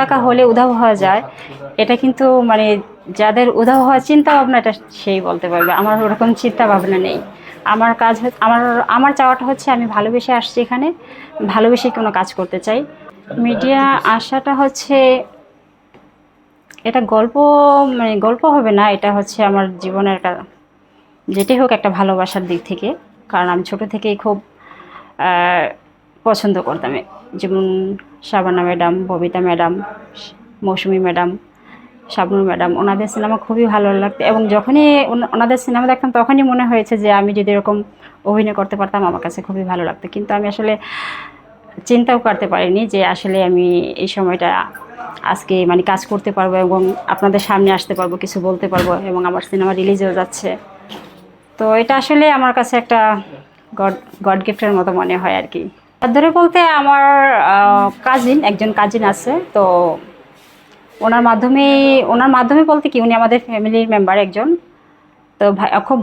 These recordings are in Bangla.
টাকা হলে উধাও হওয়া যায়, এটা কিন্তু মানে যাদের উধাও হওয়ার চিন্তা ভাবনা, এটা সেই বলতে পারবে। আমার ওরকম চিন্তা ভাবনা নেই। আমার কাজ আমার আমার চাওয়াটা হচ্ছে আমি ভালোবেসে আসছি এখানে, ভালোবেসে কোনো কাজ করতে চাই। মিডিয়া আসাটা হচ্ছে এটা গল্প, মানে গল্প হবে না, এটা হচ্ছে আমার জীবনের যেটাই হোক একটা ভালোবাসার দিক থেকে। কারণ আমি ছোট থেকেই খুব পছন্দ করতাম, যেমন শাবানা ম্যাডাম, ববিতা ম্যাডাম, মৌসুমী ম্যাডাম, শাবনূর ম্যাডাম, ওনাদের সিনেমা খুবই ভালো লাগতো। এবং যখনই ওনাদের সিনেমা দেখতাম তখনই মনে হয়েছে যে আমি যদি এরকম অভিনয় করতে পারতাম আমার কাছে খুবই ভালো লাগতো। কিন্তু আমি আসলে চিন্তাও করতে পারিনি যে আসলে আমি এই সময়টা আজকে মানে কাজ করতে পারবো এবং আপনাদের সামনে আসতে পারবো, কিছু বলতে পারবো, এবং আমার সিনেমা রিলিজেও যাচ্ছে। তো এটা আসলে আমার কাছে একটা গড গড গিফটের মতো মনে হয় আর কি। ধরে বলতে আমার একজন কাজিন আছে, তো ওনার মাধ্যমে বলতে কি, উনি আমাদের ফ্যামিলির মেম্বার একজন। তো ভাই খুব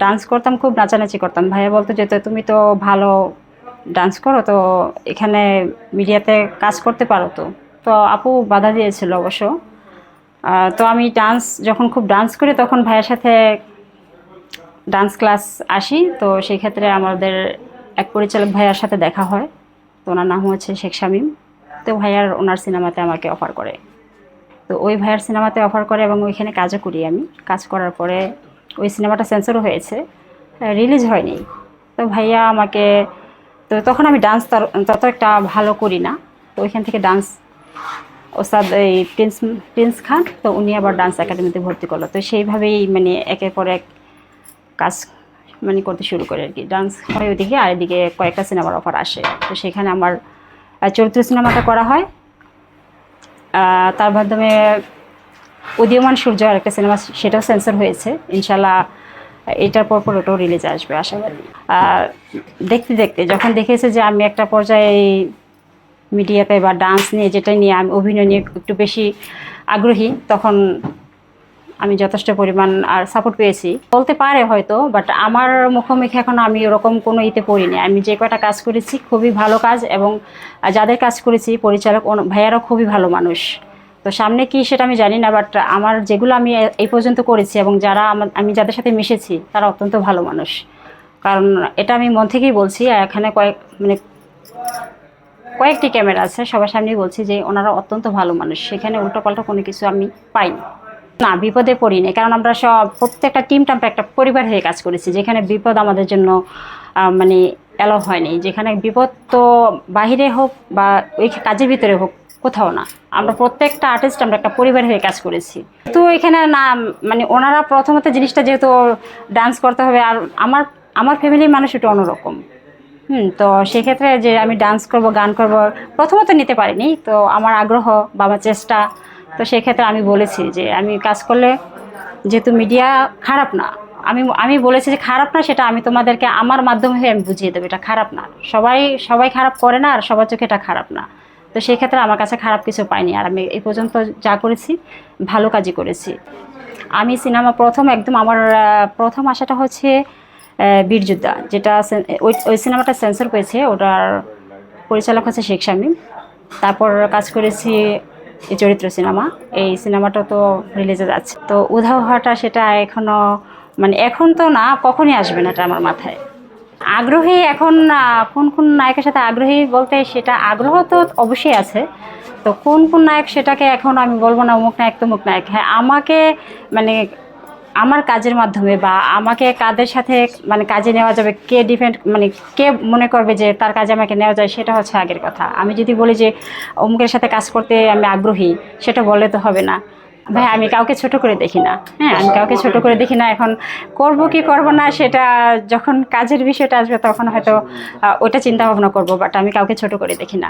ডান্স করতাম, খুব নাচানাচি করতাম। ভাইয়া বলতো যে তো তুমি তো ভালো ডান্স করো, তো এখানে মিডিয়াতে কাজ করতে পারো। তো তো আপু বাধা দিয়েছিল অবশ্য। তো আমি যখন খুব ডান্স করি তখন ভাইয়ের সাথে ডান্স ক্লাস আসি। তো সেই ক্ষেত্রে আমাদের এক পরিচালক ভাইয়ার সাথে দেখা হয়। তো ওনার নাম হচ্ছে শেখ শামীম। তো ওনার সিনেমাতে আমাকে অফার করে। তো ওই ভাইয়ার সিনেমাতে অফার করে এবং ওইখানে কাজও করি আমি। কাজ করার পরে ওই সিনেমাটা সেন্সরও হয়েছে, রিলিজ হয়নি। তো ভাইয়া আমাকে, তো তখন আমি ডান্স তত একটা ভালো করি না। তো ওইখান থেকে ডান্স ওস্তাদ এই প্রিন্স খান, তো উনি আবার ডান্স একাডেমিতে ভর্তি করলো। তো সেইভাবেই মানে একের পর এক কাজ মানে করতে শুরু করে আর কি। ডান্স হয় ওইদিকে, আর এদিকে কয়েকটা সিনেমার অফার আসে। তো সেখানে আমার চরিত্র সিনেমাটা করা হয়। তার মাধ্যমে উদীয়মান সূর্য আর একটা সিনেমা, সেটাও সেন্সর হয়েছে। ইনশাল্লাহ এটার পর ওটাও রিলিজে আসবে আশাবাদী। দেখতে দেখতে যখন দেখেছে যে আমি একটা পর্যায়ে মিডিয়াতে বা ডান্স নিয়ে, যেটা নিয়ে আমি অভিনয় নিয়ে একটু বেশি আগ্রহী, তখন আমি যথেষ্ট পরিমাণ আর সাপোর্ট পেয়েছি বলতে পারে হয়তো। বাট আমার মুখোমুখি এখন আমি ওরকম কোনো পড়িনি। আমি যে কয়টা কাজ করেছি খুবই ভালো কাজ, এবং যাদের কাজ করেছি পরিচালক ভাইয়ারাও খুবই ভালো মানুষ। তো সামনে কি সেটা আমি জানি না, বাট আমার যেগুলো আমি এই পর্যন্ত করেছি এবং আমি যাদের সাথে মিশেছি তারা অত্যন্ত ভালো মানুষ। কারণ এটা আমি মন থেকেই বলছি। এখানে কয়েকটি ক্যামেরা আছে, সবার সামনেই বলছি যে ওনারা অত্যন্ত ভালো মানুষ। সেখানে উল্টোপাল্টা কোনো কিছু আমি পাইনি, না বিপদে পড়িনি। কারণ আমরা প্রত্যেকটা টিমটা আমরা একটা পরিবার হয়ে কাজ করেছি, যেখানে বিপদ আমাদের জন্য মানে অ্যালাউ হয়নি। যেখানে বিপদ তো বাহিরে হোক বা ওই কাজের ভিতরে হোক, কোথাও না। আমরা প্রত্যেকটা আর্টিস্ট আমরা একটা পরিবার হয়ে কাজ করেছি। তো এখানে না মানে ওনারা প্রথমত জিনিসটা যেহেতু ডান্স করতে হবে, আর আমার ফ্যামিলির মানুষ একটু অন্যরকম। তো সেক্ষেত্রে যে আমি ডান্স করব, গান করব, প্রথমত নিতে পারিনি। তো আমার আগ্রহ বা আমার চেষ্টা, তো সেক্ষেত্রে আমি বলেছি যে আমি কাজ করলে, যেহেতু মিডিয়া খারাপ না, আমি বলেছি যে খারাপ না, সেটা আমি তোমাদেরকে আমার মাধ্যমে আমি বুঝিয়ে দেবো এটা খারাপ না। সবাই খারাপ করে না, আর সবার চোখে এটা খারাপ না। তো সেই ক্ষেত্রে আমার কাছে খারাপ কিছু পাইনি। আর আমি এই পর্যন্ত যা করেছি ভালো কাজই করেছি। আমি সিনেমা একদম আমার প্রথম আশাটা হচ্ছে বীরযোদ্ধা, যেটা ওই সিনেমাটা সেন্সর পেয়েছে। ওটার পরিচালক হচ্ছে শেখ শামীম। তারপর কাজ করেছি এই চরিত্র সিনেমা, এই সিনেমাটা তো রিলিজে যাচ্ছে। তো উধাও হওয়াটা সেটা এখনও মানে এখন তো না, কখনই আসবে না এটা আমার মাথায়। আগ্রহী এখন কোন কোন নায়কের সাথে আগ্রহী বলতে, সেটা আগ্রহ তো অবশ্যই আছে। তো কোন কোন নায়ক সেটাকে এখন আমি বলবো না অমুক নায়ক তমুক নায়ক। হ্যাঁ, আমাকে মানে আমার কাজের মাধ্যমে বা আমাকে কাদের সাথে মানে কাজে নেওয়া যাবে, কে মনে করবে যে তার কাজে আমাকে নেওয়া যায়, সেটা হচ্ছে আগের কথা। আমি যদি বলি যে অমুকের সাথে কাজ করতে আমি আগ্রহী, সেটা বললে তো হবে না। ভাই আমি কাউকে ছোট করে দেখি না। হ্যাঁ, আমি কাউকে ছোট করে দেখি না। এখন করব কি করব না, সেটা যখন কাজের বিষয়টা আসবে তখন হয়তো ওটা চিন্তা ভাবনা করবো। বাট আমি কাউকে ছোট করে দেখি না।